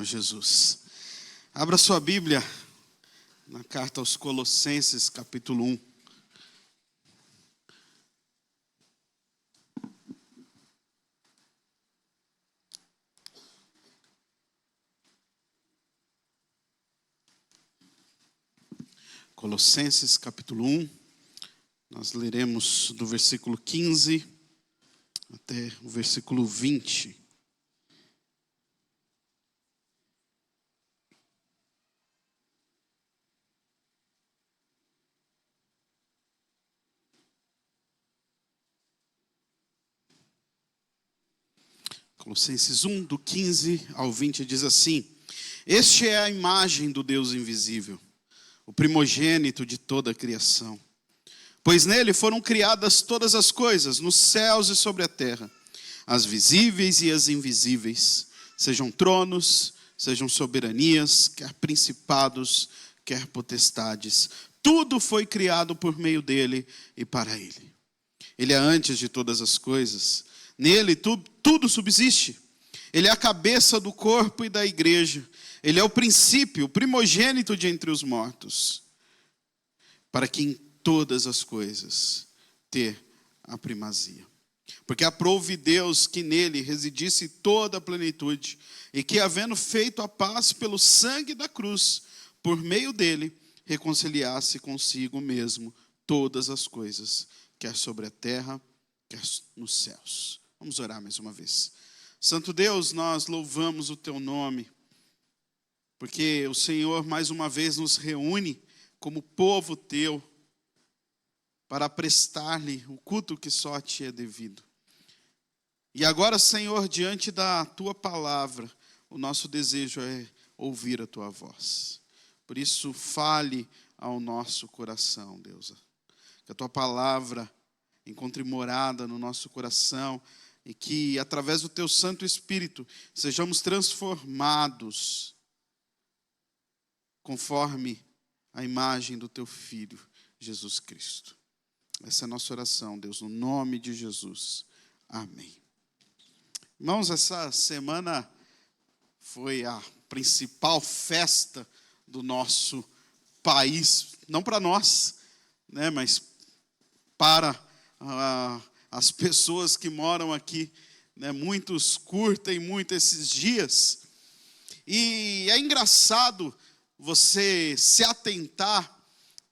Senhor Jesus. Abra sua Bíblia na carta aos Colossenses, capítulo 1. Colossenses, capítulo 1. Nós leremos do versículo 15 até o versículo 20. Colossenses 1, do 15 ao 20, diz assim: Este é a imagem do Deus invisível, o primogênito de toda a criação. Pois nele foram criadas todas as coisas, nos céus e sobre a terra, as visíveis e as invisíveis, sejam tronos, sejam soberanias, quer principados, quer potestades. Tudo foi criado por meio dele e para ele. Ele é antes de todas as coisas. Nele tudo subsiste. Ele é a cabeça do corpo e da igreja. Ele é o princípio, o primogênito de entre os mortos, para que em todas as coisas ter a primazia. Porque aprouve Deus que nele residisse toda a plenitude, e que, havendo feito a paz pelo sangue da cruz, por meio dele, reconciliasse consigo mesmo todas as coisas, quer sobre a terra, quer nos céus. Vamos orar mais uma vez. Santo Deus, nós louvamos o teu nome, porque o Senhor mais uma vez nos reúne como povo teu, para prestar-lhe o culto que só te é devido. E agora, Senhor, diante da tua palavra, o nosso desejo é ouvir a tua voz. Por isso, fale ao nosso coração, Deus. Que a tua palavra encontre morada no nosso coração e que, através do teu Santo Espírito, sejamos transformados conforme a imagem do teu Filho, Jesus Cristo. Essa é a nossa oração, Deus, no nome de Jesus. Amém. Irmãos, essa semana foi a principal festa do nosso país, não para nós, né, mas para as pessoas que moram aqui, né? Muitos curtem muito esses dias. E é engraçado você se atentar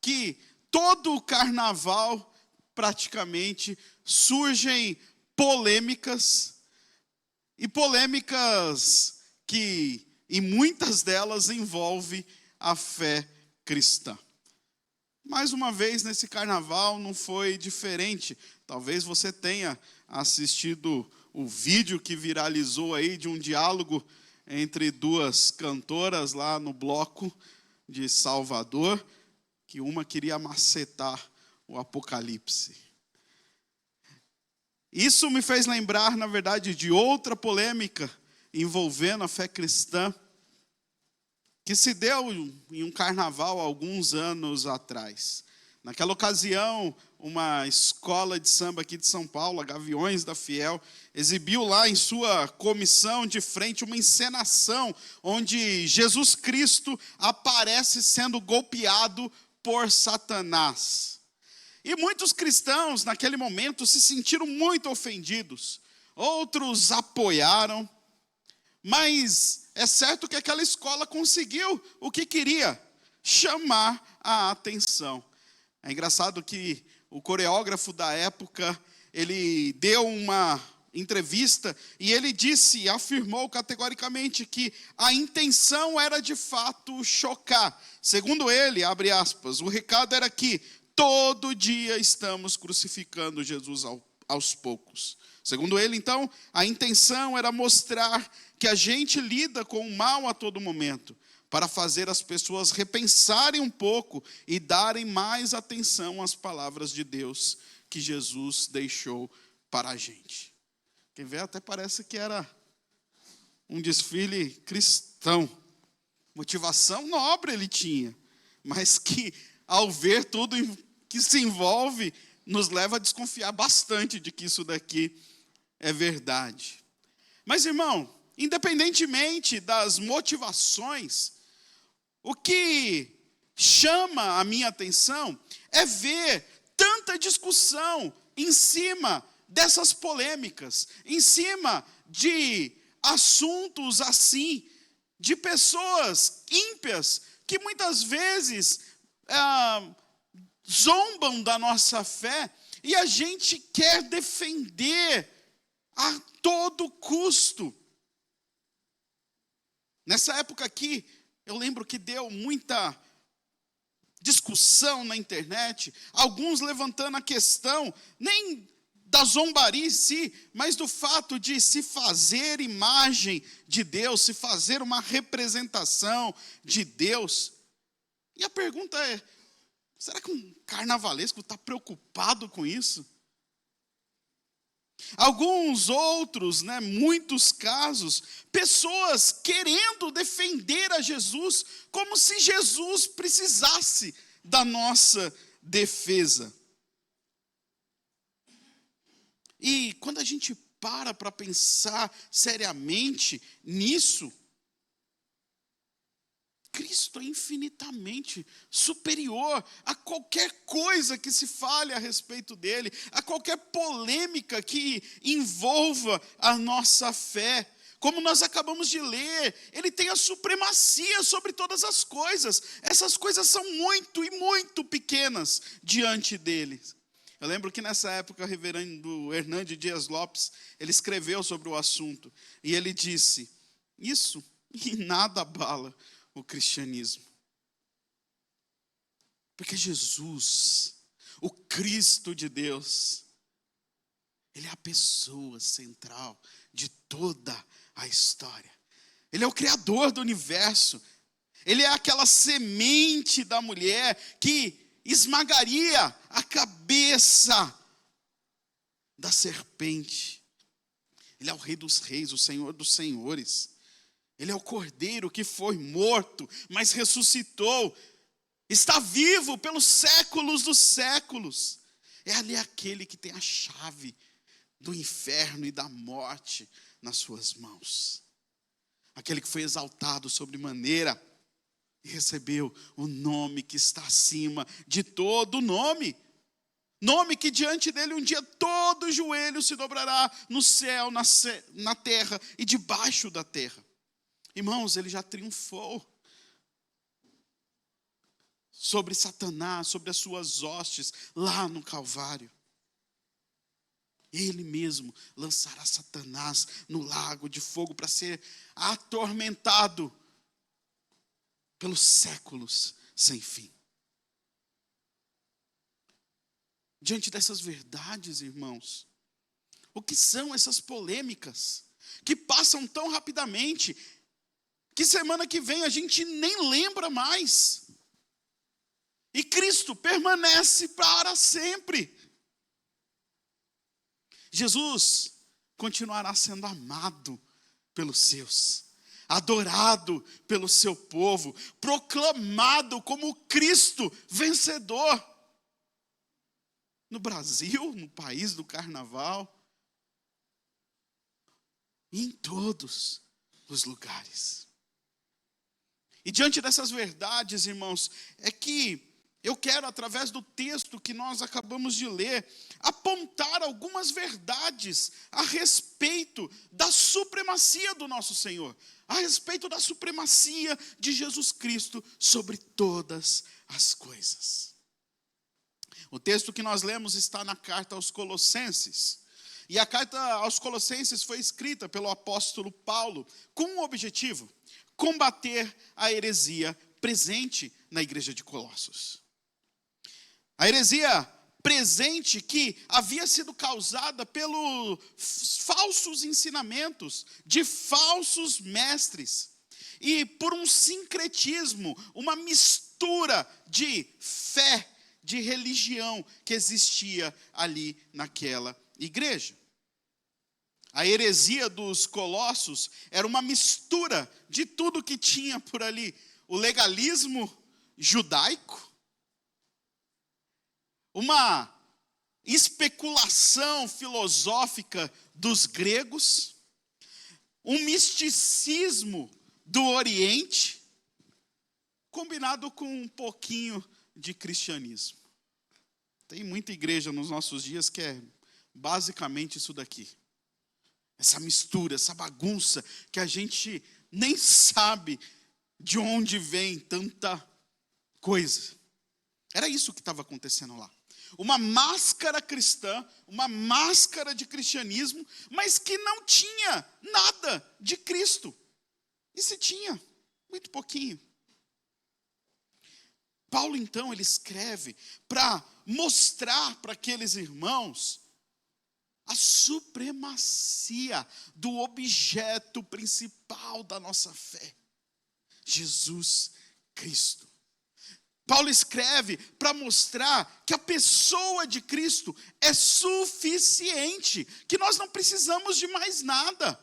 que todo o carnaval, praticamente, surgem polêmicas, e polêmicas que, em muitas delas, envolvem a fé cristã. Mais uma vez, nesse carnaval não foi diferente. Talvez você tenha assistido o vídeo que viralizou aí de um diálogo entre duas cantoras lá no bloco de Salvador, que uma queria macetar o Apocalipse. Isso me fez lembrar, na verdade, de outra polêmica envolvendo a fé cristã, que se deu em um carnaval há alguns anos atrás. Naquela ocasião, uma escola de samba aqui de São Paulo, a Gaviões da Fiel, exibiu lá em sua comissão de frente uma encenação onde Jesus Cristo aparece sendo golpeado por Satanás. E muitos cristãos, naquele momento, se sentiram muito ofendidos. Outros apoiaram, mas é certo que aquela escola conseguiu o que queria: chamar a atenção. É engraçado que o coreógrafo da época, ele deu uma entrevista e ele afirmou categoricamente que a intenção era de fato chocar. Segundo ele, abre aspas, o recado era que todo dia estamos crucificando Jesus aos poucos. Segundo ele, então, a intenção era mostrar que a gente lida com o mal a todo momento, para fazer as pessoas repensarem um pouco e darem mais atenção às palavras de Deus que Jesus deixou para a gente. Quem vê até parece que era um desfile cristão. Motivação nobre ele tinha, mas que ao ver tudo que se envolve, nos leva a desconfiar bastante de que isso daqui é verdade. Mas, irmão, independentemente das motivações, o que chama a minha atenção é ver tanta discussão em cima dessas polêmicas, em cima de assuntos assim, de pessoas ímpias que muitas vezes zombam da nossa fé e a gente quer defender a todo custo. Nessa época aqui, eu lembro que deu muita discussão na internet, alguns levantando a questão, nem da zombaria em si, mas do fato de se fazer imagem de Deus, se fazer uma representação de Deus. E a pergunta é, será que um carnavalesco está preocupado com isso? Alguns outros, muitos casos, pessoas querendo defender a Jesus, como se Jesus precisasse da nossa defesa. E quando a gente para pensar seriamente nisso, Cristo é infinitamente superior a qualquer coisa que se fale a respeito dele, a qualquer polêmica que envolva a nossa fé. Como nós acabamos de ler, ele tem a supremacia sobre todas as coisas. Essas coisas são muito e muito pequenas diante dele. Eu lembro que nessa época o reverendo Hernande Dias Lopes, ele escreveu sobre o assunto. E ele disse, isso em nada abala o cristianismo. Porque Jesus, o Cristo de Deus, ele é a pessoa central de toda a história. Ele é o criador do universo. Ele é aquela semente da mulher que esmagaria a cabeça da serpente. Ele é o Rei dos Reis, o Senhor dos Senhores. Ele é o Cordeiro que foi morto, mas ressuscitou. Está vivo pelos séculos dos séculos. É ali aquele que tem a chave do inferno e da morte nas suas mãos. Aquele que foi exaltado sobremaneira e recebeu o nome que está acima de todo nome. Nome que diante dele um dia todo joelho se dobrará no céu, na terra e debaixo da terra. Irmãos, ele já triunfou sobre Satanás, sobre as suas hostes, lá no Calvário. Ele mesmo lançará Satanás no lago de fogo para ser atormentado pelos séculos sem fim. Diante dessas verdades, irmãos, o que são essas polêmicas que passam tão rapidamente, que semana que vem a gente nem lembra mais? E Cristo permanece para sempre. Jesus continuará sendo amado pelos seus, adorado pelo seu povo, proclamado como Cristo vencedor. No Brasil, no país do carnaval, e em todos os lugares. E diante dessas verdades, irmãos, é que eu quero, através do texto que nós acabamos de ler, apontar algumas verdades a respeito da supremacia do nosso Senhor, a respeito da supremacia de Jesus Cristo sobre todas as coisas. O texto que nós lemos está na carta aos Colossenses. E a carta aos Colossenses foi escrita pelo apóstolo Paulo com um objetivo: combater a heresia presente na igreja de Colossos. A heresia presente que havia sido causada pelos falsos ensinamentos de falsos mestres e por um sincretismo, uma mistura de fé, de religião que existia ali naquela igreja. A heresia dos Colossos era uma mistura de tudo que tinha por ali. O legalismo judaico, uma especulação filosófica dos gregos, um misticismo do Oriente, combinado com um pouquinho de cristianismo. Tem muita igreja nos nossos dias que é basicamente isso daqui. Essa mistura, essa bagunça, que a gente nem sabe de onde vem tanta coisa. Era isso que estava acontecendo lá. Uma máscara cristã, uma máscara de cristianismo, mas que não tinha nada de Cristo. E se tinha, muito pouquinho. Paulo, então, ele escreve para mostrar para aqueles irmãos a supremacia do objeto principal da nossa fé, Jesus Cristo. Paulo escreve para mostrar que a pessoa de Cristo é suficiente, que nós não precisamos de mais nada.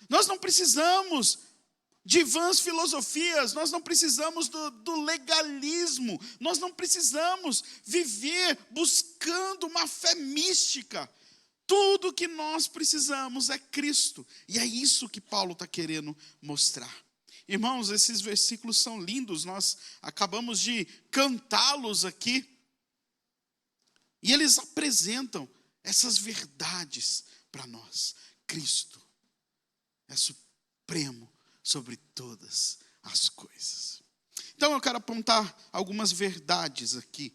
Nós não precisamos de vãs filosofias, nós não precisamos do legalismo, nós não precisamos viver buscando uma fé mística. Tudo que nós precisamos é Cristo. E é isso que Paulo está querendo mostrar. Irmãos, esses versículos são lindos, nós acabamos de cantá-los aqui. E eles apresentam essas verdades para nós. Cristo é supremo sobre todas as coisas. Então eu quero apontar algumas verdades aqui,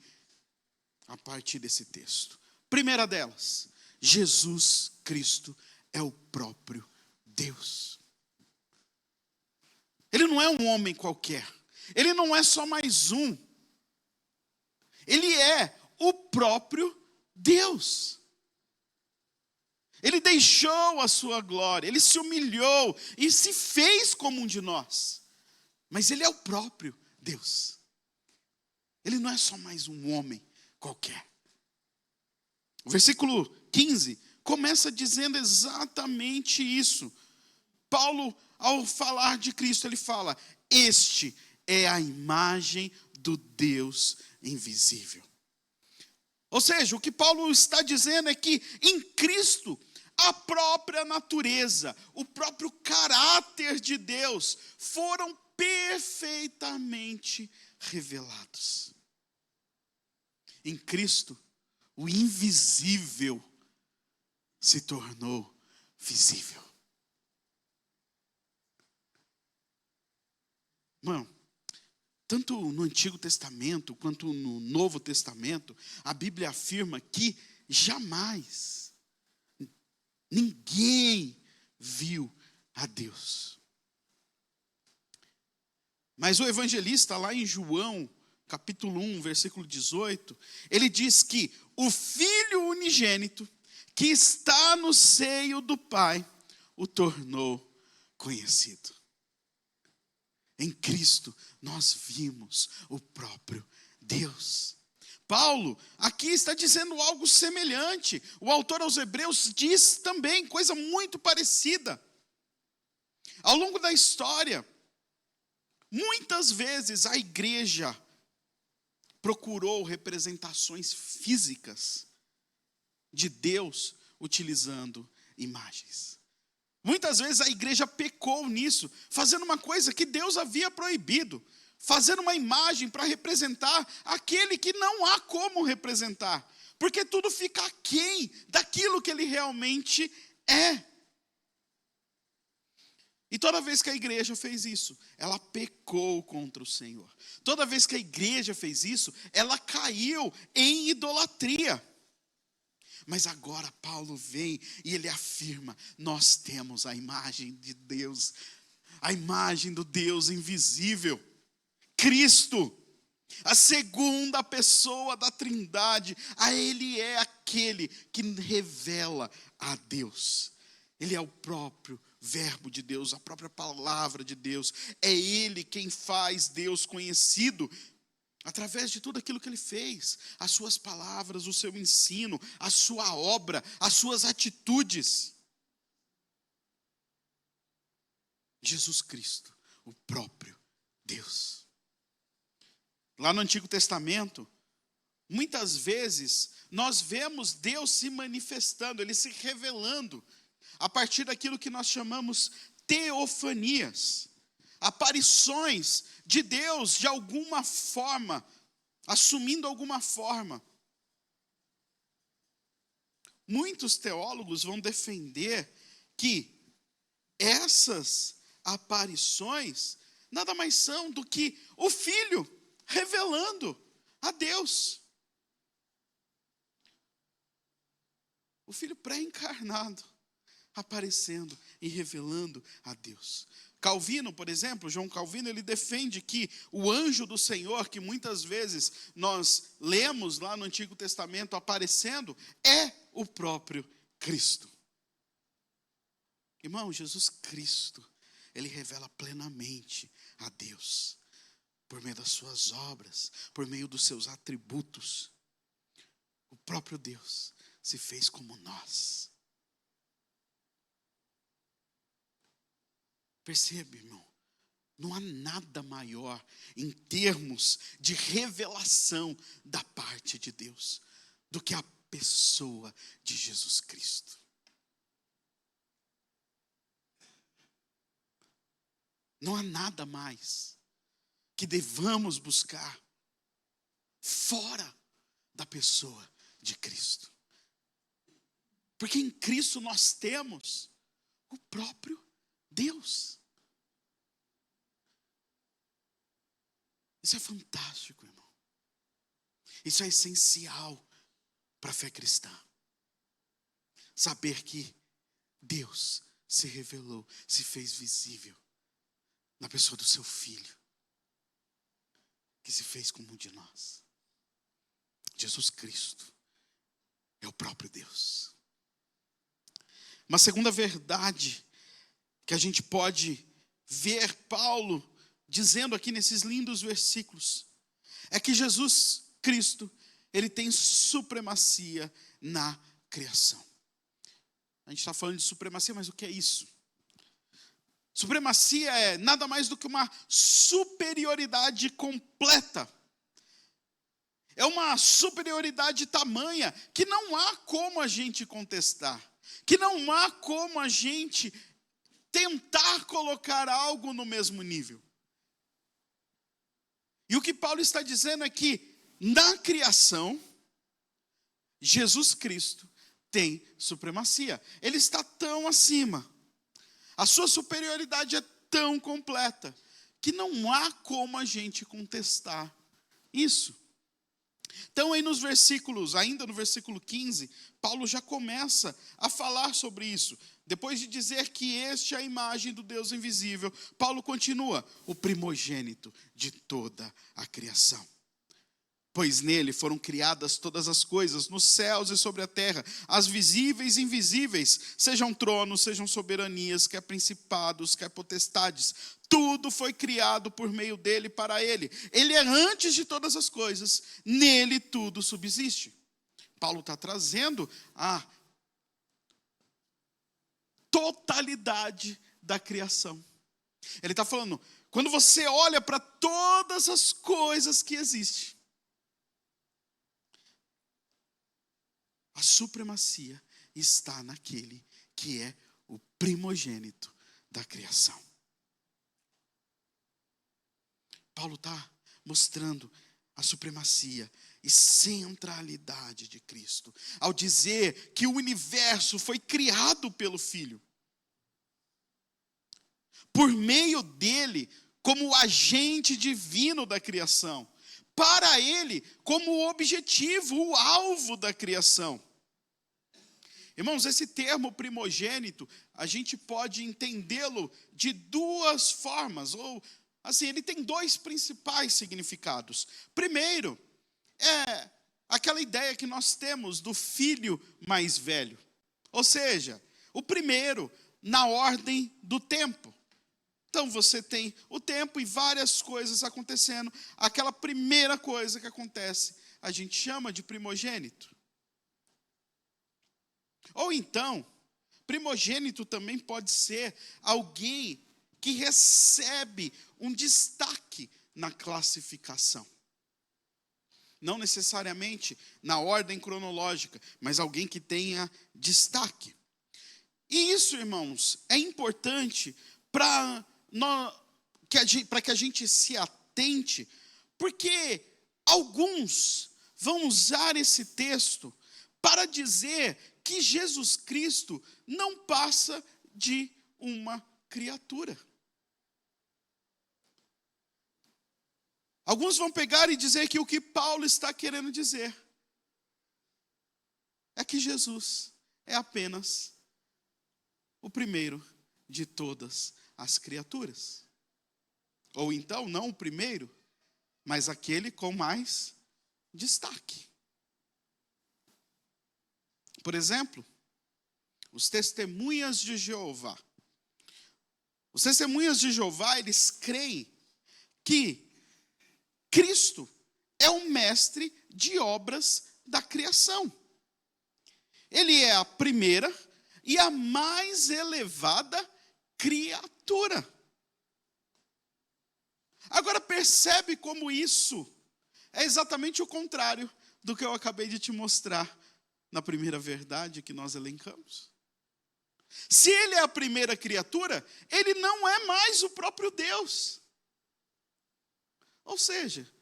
a partir desse texto. Primeira delas, Jesus Cristo é o próprio Deus. Ele não é um homem qualquer. Ele não é só mais um. Ele é o próprio Deus. Ele deixou a sua glória, ele se humilhou e se fez como um de nós. Mas ele é o próprio Deus. Ele não é só mais um homem qualquer. O versículo 15 começa dizendo exatamente isso. Paulo, ao falar de Cristo, ele fala: este é a imagem do Deus invisível. Ou seja, o que Paulo está dizendo é que em Cristo, a própria natureza, o próprio caráter de Deus foram perfeitamente revelados. Em Cristo, o invisível se tornou visível. Irmão, tanto no Antigo Testamento quanto no Novo Testamento, a Bíblia afirma que jamais ninguém viu a Deus. Mas o evangelista, lá em João, capítulo 1, versículo 18, ele diz que o Filho unigênito, que está no seio do Pai, o tornou conhecido. Em Cristo, nós vimos o próprio Deus. Paulo aqui está dizendo algo semelhante. O autor aos Hebreus diz também coisa muito parecida. Ao longo da história, muitas vezes a igreja procurou representações físicas de Deus utilizando imagens. Muitas vezes a igreja pecou nisso, fazendo uma coisa que Deus havia proibido, fazendo uma imagem para representar aquele que não há como representar, porque tudo fica aquém daquilo que ele realmente é. E toda vez que a igreja fez isso, ela pecou contra o Senhor. Toda vez que a igreja fez isso, ela caiu em idolatria. Mas agora Paulo vem e ele afirma: nós temos a imagem de Deus, a imagem do Deus invisível, Cristo, a segunda pessoa da Trindade. A Ele é aquele que revela a Deus. Ele é o próprio Verbo de Deus, a própria palavra de Deus. É Ele quem faz Deus conhecido através de tudo aquilo que Ele fez, as suas palavras, o seu ensino, a sua obra, as suas atitudes. Jesus Cristo, o próprio Deus. Lá no Antigo Testamento, muitas vezes nós vemos Deus se manifestando, Ele se revelando a partir daquilo que nós chamamos teofanias, aparições de Deus de alguma forma, assumindo alguma forma. Muitos teólogos vão defender que essas aparições nada mais são do que o Filho revelando a Deus. O Filho pré-encarnado aparecendo e revelando a Deus. Calvino, por exemplo, João Calvino, ele defende que o anjo do Senhor, que muitas vezes nós lemos lá no Antigo Testamento aparecendo, é o próprio Cristo. Irmão, Jesus Cristo, ele revela plenamente a Deus, por meio das suas obras, por meio dos seus atributos. O próprio Deus se fez como nós. Percebe, irmão? Não há nada maior em termos de revelação da parte de Deus do que a pessoa de Jesus Cristo. Não há nada mais que devamos buscar fora da pessoa de Cristo. Porque em Cristo nós temos o próprio Deus. Isso é fantástico, irmão. Isso é essencial para a fé cristã. Saber que Deus se revelou, se fez visível na pessoa do seu Filho, que se fez como um de nós. Jesus Cristo é o próprio Deus. Uma segunda verdade que a gente pode ver Paulo dizendo aqui nesses lindos versículos é que Jesus Cristo, ele tem supremacia na criação. A gente está falando de supremacia, mas o que é isso? Supremacia é nada mais do que uma superioridade completa. É uma superioridade tamanha que não há como a gente contestar, que não há como a gente tentar colocar algo no mesmo nível. E o que Paulo está dizendo é que na criação, Jesus Cristo tem supremacia. Ele está tão acima. A sua superioridade é tão completa que não há como a gente contestar isso. Então aí nos versículos, ainda no versículo 15, Paulo já começa a falar sobre isso. Depois de dizer que este é a imagem do Deus invisível, Paulo continua: o primogênito de toda a criação. Pois nele foram criadas todas as coisas, nos céus e sobre a terra, as visíveis e invisíveis, sejam tronos, sejam soberanias, quer principados, quer potestades. Tudo foi criado por meio dele e para ele. Ele é antes de todas as coisas, nele tudo subsiste. Paulo está trazendo a totalidade da criação. Ele está falando, quando você olha para todas as coisas que existem, a supremacia está naquele que é o primogênito da criação. Paulo está mostrando a supremacia e centralidade de Cristo, ao dizer que o universo foi criado pelo Filho. Por meio dele, como agente divino da criação. Para ele, como o objetivo, o alvo da criação. Irmãos, esse termo primogênito, a gente pode entendê-lo de duas formas, ou assim, ele tem dois principais significados. Primeiro, é aquela ideia que nós temos do filho mais velho. Ou seja, o primeiro na ordem do tempo. Então você tem o tempo e várias coisas acontecendo. Aquela primeira coisa que acontece, a gente chama de primogênito. Ou então, primogênito também pode ser alguém que recebe um destaque na classificação. Não necessariamente na ordem cronológica, mas alguém que tenha destaque. E isso, irmãos, é importante para que a gente se atente, porque alguns vão usar esse texto para dizer que Jesus Cristo não passa de uma criatura. Alguns vão pegar e dizer que o que Paulo está querendo dizer é que Jesus é apenas o primeiro de todas as criaturas. Ou então, não o primeiro, mas aquele com mais destaque. Por exemplo, os testemunhas de Jeová. Os testemunhas de Jeová, eles creem que Cristo é o mestre de obras da criação. Ele é a primeira e a mais elevada criatura. Agora percebe como isso é exatamente o contrário do que eu acabei de te mostrar na primeira verdade que nós elencamos. Se ele é a primeira criatura, ele não é mais o próprio Deus. Ou seja,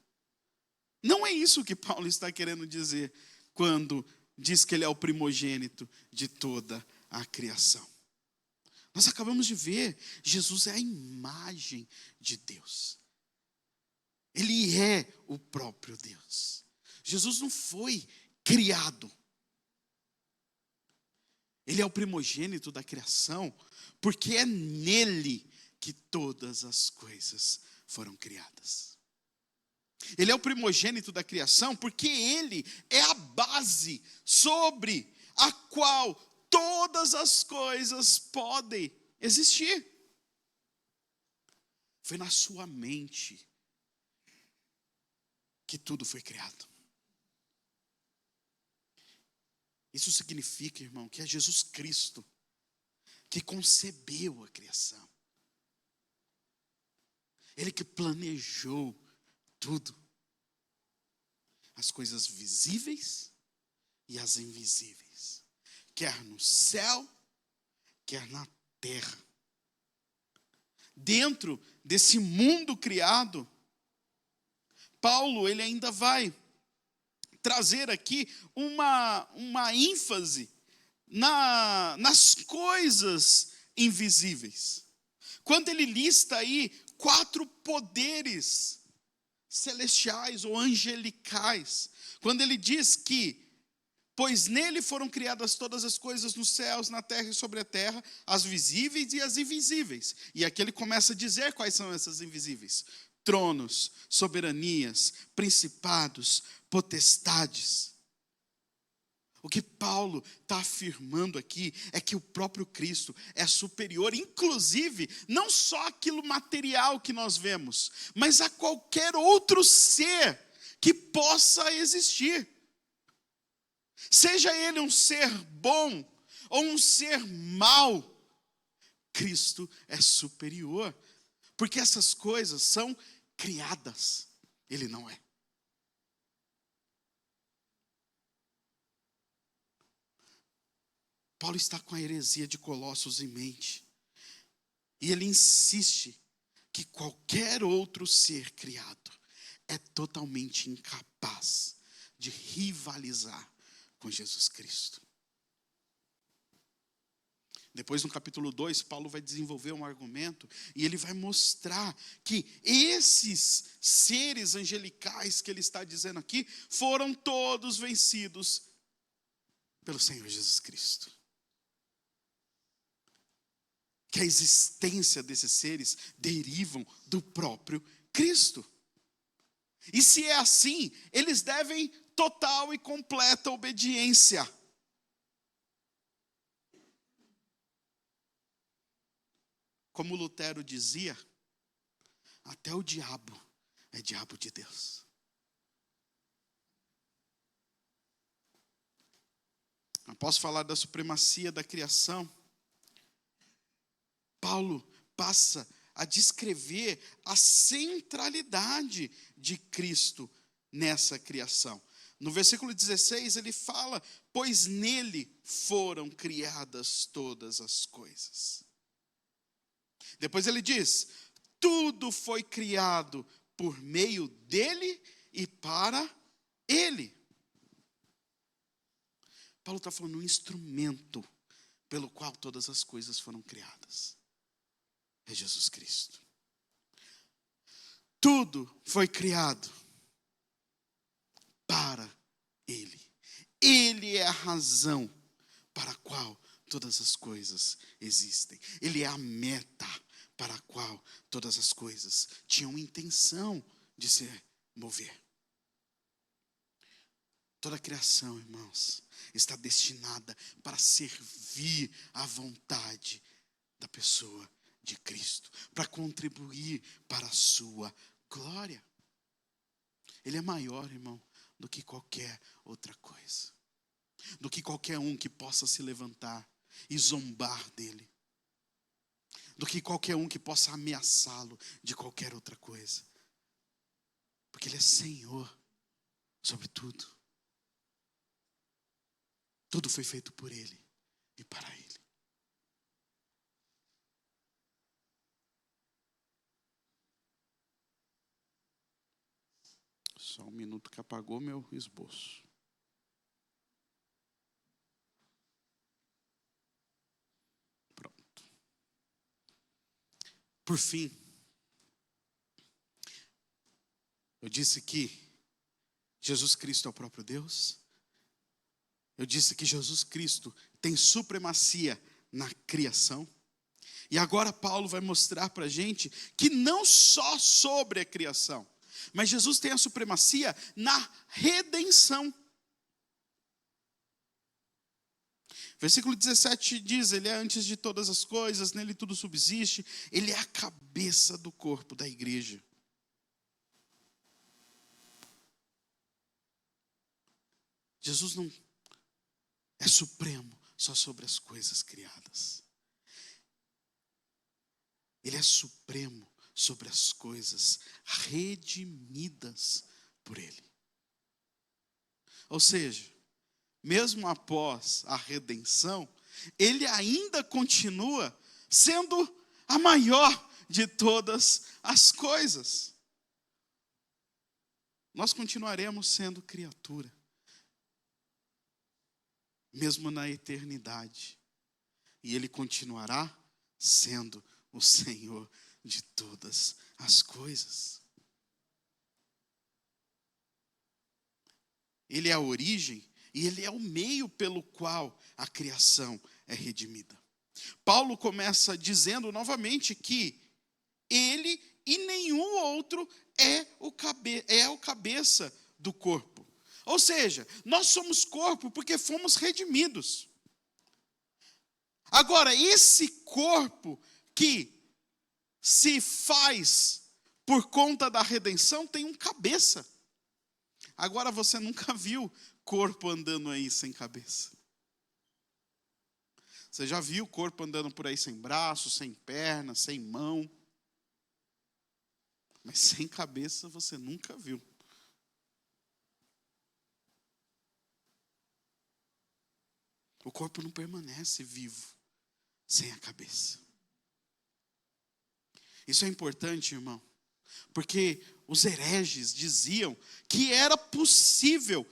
não é isso que Paulo está querendo dizer quando diz que ele é o primogênito de toda a criação. Nós acabamos de ver, Jesus é a imagem de Deus. Ele é o próprio Deus. Jesus não foi criado. Ele é o primogênito da criação, porque é nele que todas as coisas foram criadas. Ele é o primogênito da criação, porque ele é a base sobre a qual todas as coisas podem existir. Foi na sua mente que tudo foi criado. Isso significa, irmão, que é Jesus Cristo que concebeu a criação. Ele que planejou tudo. As coisas visíveis e as invisíveis. Quer no céu, quer na terra. Dentro desse mundo criado, Paulo, ele ainda vai trazer aqui uma ênfase nas coisas invisíveis. Quando ele lista aí 4 poderes celestiais ou angelicais, quando ele diz que, pois nele foram criadas todas as coisas nos céus, na terra e sobre a terra, as visíveis e as invisíveis. E aqui ele começa a dizer quais são essas invisíveis: tronos, soberanias, principados, potestades. O que Paulo está afirmando aqui é que o próprio Cristo é superior, inclusive, não só aquilo material que nós vemos, mas a qualquer outro ser que possa existir. Seja ele um ser bom ou um ser mau, Cristo é superior, porque essas coisas são criadas, ele não é. Paulo está com a heresia de Colossos em mente. E ele insiste que qualquer outro ser criado é totalmente incapaz de rivalizar com Jesus Cristo. Depois, no capítulo 2, Paulo vai desenvolver um argumento e ele vai mostrar que esses seres angelicais que ele está dizendo aqui foram todos vencidos pelo Senhor Jesus Cristo. Que a existência desses seres derivam do próprio Cristo. E se é assim, eles devem total e completa obediência. Como Lutero dizia, até o diabo é diabo de Deus. Após falar da supremacia da criação, Paulo passa a descrever a centralidade de Cristo nessa criação. No versículo 16 ele fala: pois nele foram criadas todas as coisas. Depois ele diz: tudo foi criado por meio dele e para ele. Paulo está falando um instrumento pelo qual todas as coisas foram criadas. É Jesus Cristo. Tudo foi criado para ele. Ele é a razão para a qual todas as coisas existem. Ele é a meta para a qual todas as coisas tinham intenção de se mover. Toda a criação, irmãos, está destinada para servir à vontade da pessoa de Cristo, para contribuir para a sua glória. Ele é maior, irmão, do que qualquer outra coisa, do que qualquer um que possa se levantar e zombar dele, do que qualquer um que possa ameaçá-lo de qualquer outra coisa, porque ele é Senhor sobre tudo. Tudo foi feito por ele e para ele. Só um minuto que apagou meu esboço. Pronto. Por fim, eu disse que Jesus Cristo é o próprio Deus. Eu disse que Jesus Cristo tem supremacia na criação. E agora Paulo vai mostrar para a gente que não só sobre a criação, mas Jesus tem a supremacia na redenção. Versículo 17 diz: ele é antes de todas as coisas, nele tudo subsiste, ele é a cabeça do corpo da igreja. Jesus não é supremo só sobre as coisas criadas. Ele é supremo sobre as coisas redimidas por ele. Ou seja, mesmo após a redenção, ele ainda continua sendo a maior de todas as coisas. Nós continuaremos sendo criatura, mesmo na eternidade. E ele continuará sendo o Senhor de todas as coisas. Ele é a origem e ele é o meio pelo qual a criação é redimida. Paulo começa dizendo novamente que ele e nenhum outro é o cabeça do corpo. Ou seja, nós somos corpo porque fomos redimidos. Agora, esse corpo que se faz por conta da redenção tem um cabeça. Agora, você nunca viu corpo andando aí sem cabeça. Você já viu corpo andando por aí sem braço, sem perna, sem mão. Mas sem cabeça você nunca viu. O corpo não permanece vivo sem a cabeça. Isso é importante, irmão, porque os hereges diziam que era possível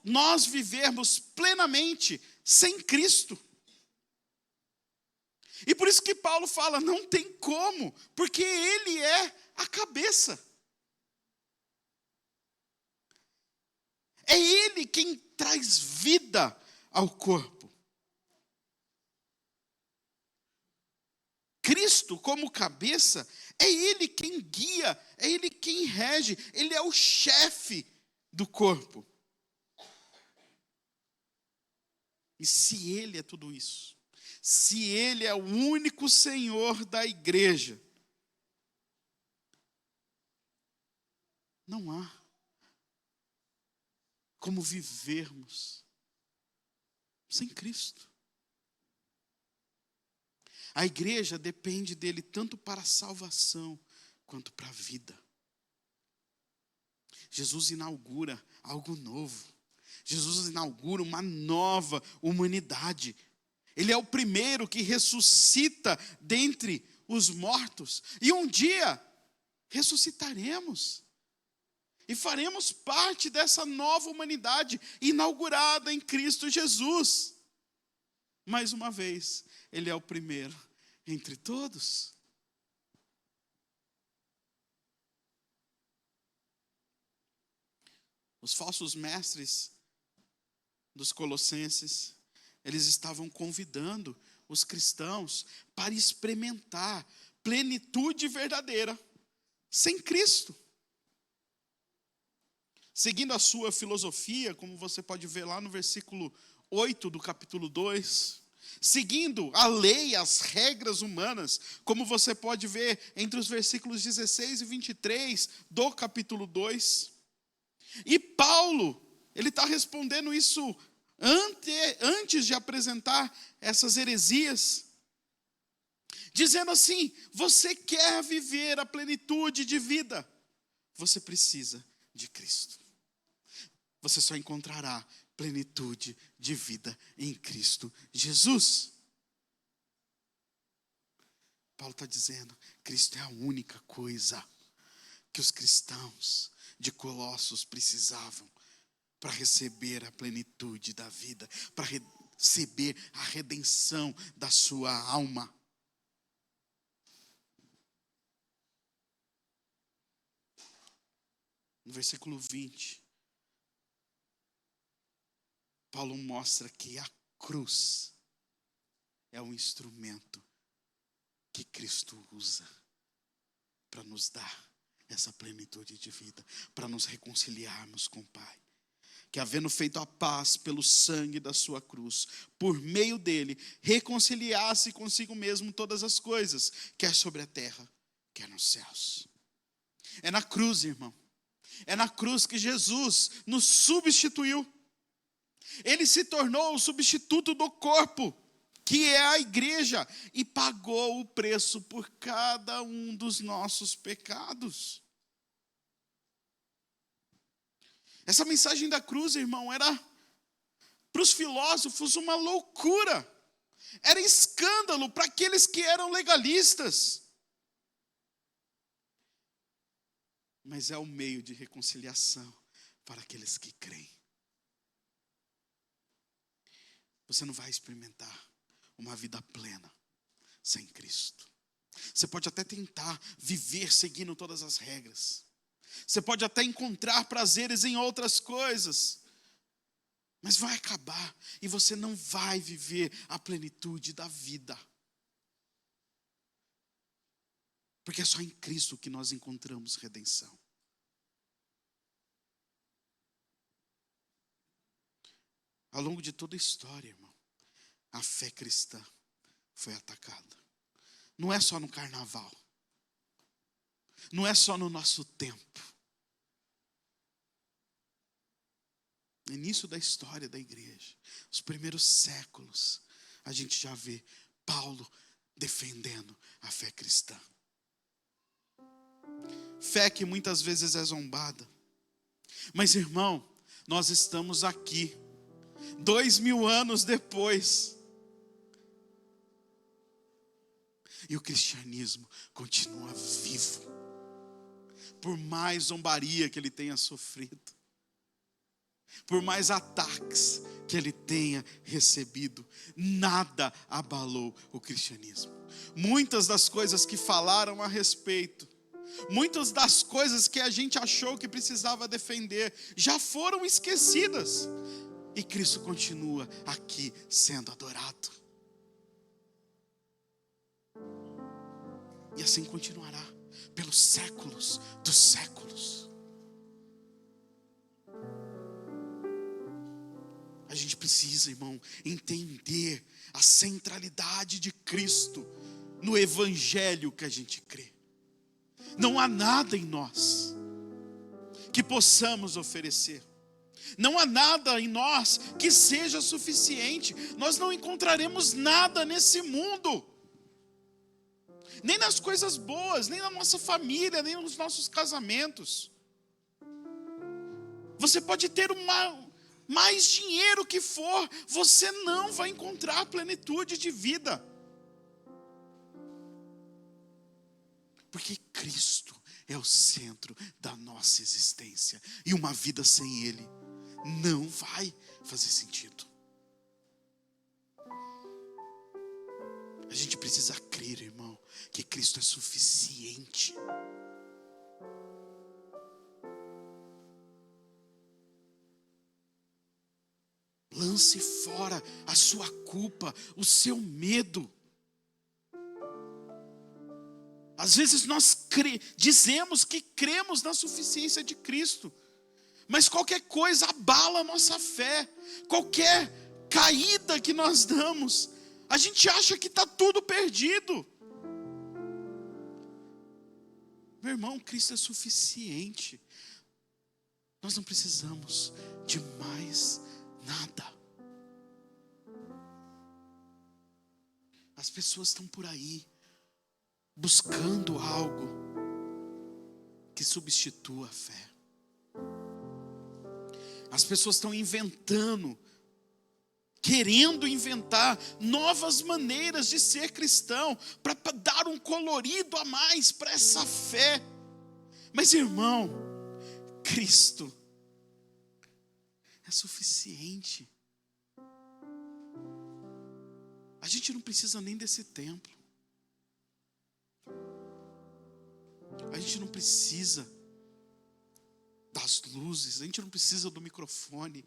nós vivermos plenamente sem Cristo. E por isso que Paulo fala, não tem como, porque ele é a cabeça. É ele quem traz vida ao corpo. Cristo, como cabeça, é ele quem guia, é ele quem rege, ele é o chefe do corpo. E se ele é tudo isso, se ele é o único Senhor da igreja, não há como vivermos sem Cristo. A igreja depende dele tanto para a salvação quanto para a vida. Jesus inaugura algo novo. Jesus inaugura uma nova humanidade. Ele é o primeiro que ressuscita dentre os mortos. E um dia ressuscitaremos. E faremos parte dessa nova humanidade inaugurada em Cristo Jesus. Mais uma vez, Ele é o primeiro entre todos. Os falsos mestres dos Colossenses, eles estavam convidando os cristãos para experimentar plenitude verdadeira sem Cristo. Seguindo a sua filosofia, como você pode ver lá no versículo 8 do capítulo 2, seguindo a lei, as regras humanas, como você pode ver entre os versículos 16 e 23 do capítulo 2. E Paulo, ele está respondendo isso antes de apresentar essas heresias, dizendo assim: você quer viver a plenitude de vida, você precisa de Cristo. Você só encontrará plenitude de vida em Cristo Jesus. Paulo está dizendo, Cristo é a única coisa que os cristãos de Colossos precisavam para receber a plenitude da vida, para receber a redenção da sua alma. No versículo 20, Paulo mostra que a cruz é um instrumento que Cristo usa para nos dar essa plenitude de vida, para nos reconciliarmos com o Pai. Que havendo feito a paz pelo sangue da sua cruz, por meio dele, reconciliasse consigo mesmo todas as coisas, quer sobre a terra, quer nos céus. É na cruz, irmão. É na cruz que Jesus nos substituiu. Ele se tornou o substituto do corpo, que é a igreja, e pagou o preço por cada um dos nossos pecados. Essa mensagem da cruz, irmão, era para os filósofos uma loucura. Era escândalo para aqueles que eram legalistas. Mas é o meio de reconciliação para aqueles que creem. Você não vai experimentar uma vida plena sem Cristo. Você pode até tentar viver seguindo todas as regras. Você pode até encontrar prazeres em outras coisas. Mas vai acabar e você não vai viver a plenitude da vida. Porque é só em Cristo que nós encontramos redenção. Ao longo de toda a história, irmão, a fé cristã foi atacada. Não é só no carnaval. Não é só no nosso tempo. No início da história da igreja, os primeiros séculos, a gente já vê Paulo defendendo a fé cristã. Fé que muitas vezes é zombada. Mas, irmão, nós estamos aqui 2000 anos depois. E o cristianismo continua vivo. Por mais zombaria que ele tenha sofrido. Por mais ataques que ele tenha recebido. Nada abalou o cristianismo. Muitas das coisas que falaram a respeito, muitas das coisas que a gente achou que precisava defender, já foram esquecidas. E Cristo continua aqui sendo adorado. E assim continuará pelos séculos dos séculos. A gente precisa, irmão, entender a centralidade de Cristo no evangelho que a gente crê. Não há nada em nós que possamos oferecer. Não há nada em nós que seja suficiente. Nós não encontraremos nada nesse mundo. Nem nas coisas boas, nem na nossa família, nem nos nossos casamentos. Você pode ter mais dinheiro que for, você não vai encontrar plenitude de vida. Porque Cristo é o centro da nossa existência. E uma vida sem Ele não vai fazer sentido. A gente precisa crer, irmão, que Cristo é suficiente. Lance fora a sua culpa, o seu medo. Às vezes nós dizemos que cremos na suficiência de Cristo, mas qualquer coisa abala a nossa fé, qualquer caída que nós damos, a gente acha que está tudo perdido. Meu irmão, Cristo é suficiente. Nós não precisamos de mais nada. As pessoas estão por aí buscando algo que substitua a fé. As pessoas estão querendo inventar novas maneiras de ser cristão, para dar um colorido a mais para essa fé. Mas, irmão, Cristo é suficiente. A gente não precisa nem desse templo. A gente não precisa das luzes, a gente não precisa do microfone,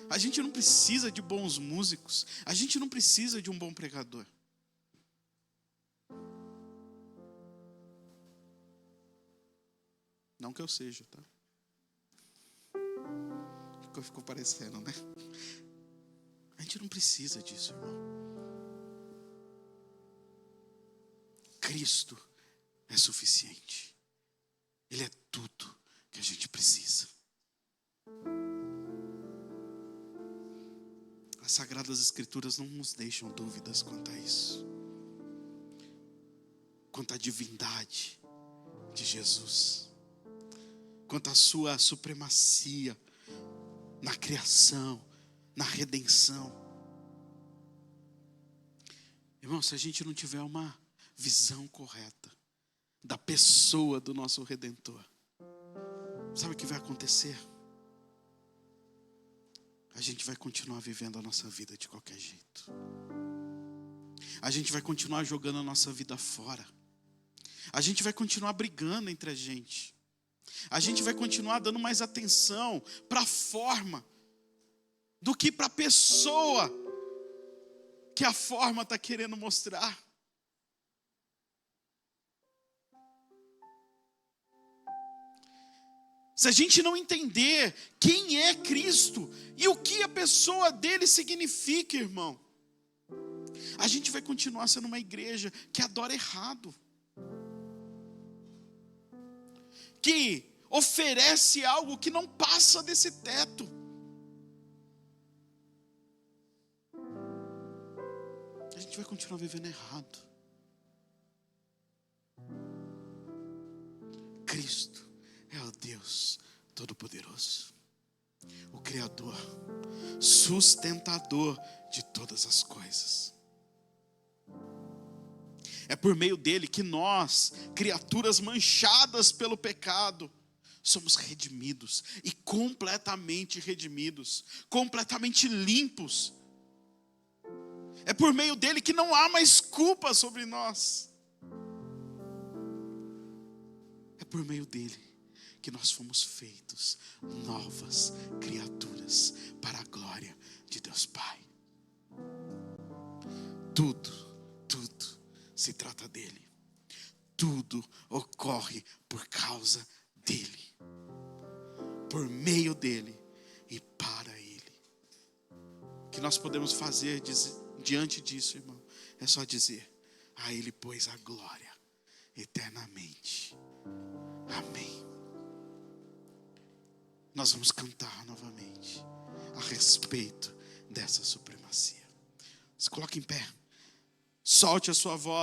a gente não precisa de bons músicos, a gente não precisa de um bom pregador. Não que eu seja, tá? Ficou parecendo, né? A gente não precisa disso, irmão. Cristo é suficiente. Ele é tudo que a gente precisa. As Sagradas Escrituras não nos deixam dúvidas quanto a isso. Quanto à divindade de Jesus. Quanto à sua supremacia na criação, na redenção. Irmão, se a gente não tiver uma visão correta da pessoa do nosso Redentor, sabe o que vai acontecer? A gente vai continuar vivendo a nossa vida de qualquer jeito. A gente vai continuar jogando a nossa vida fora. A gente vai continuar brigando entre a gente. A gente vai continuar dando mais atenção para a forma do que para a pessoa que a forma está querendo mostrar. Se a gente não entender quem é Cristo e o que a pessoa dele significa, irmão, a gente vai continuar sendo uma igreja que adora errado, que oferece algo que não passa desse teto. A gente vai continuar vivendo errado. Cristo é o Deus Todo-Poderoso, o Criador, sustentador de todas as coisas. É por meio dele que nós, criaturas manchadas pelo pecado, somos redimidos e completamente redimidos, completamente limpos. É por meio dele que não há mais culpa sobre nós. É por meio dele que nós fomos feitos novas criaturas para a glória de Deus Pai. Tudo se trata dele. Tudo ocorre por causa dele, por meio dele e para ele. O que nós podemos fazer diante disso, irmão, é só dizer: a ele pois a glória eternamente. Amém. Nós vamos cantar novamente a respeito dessa supremacia. Se coloque em pé, solte a sua voz.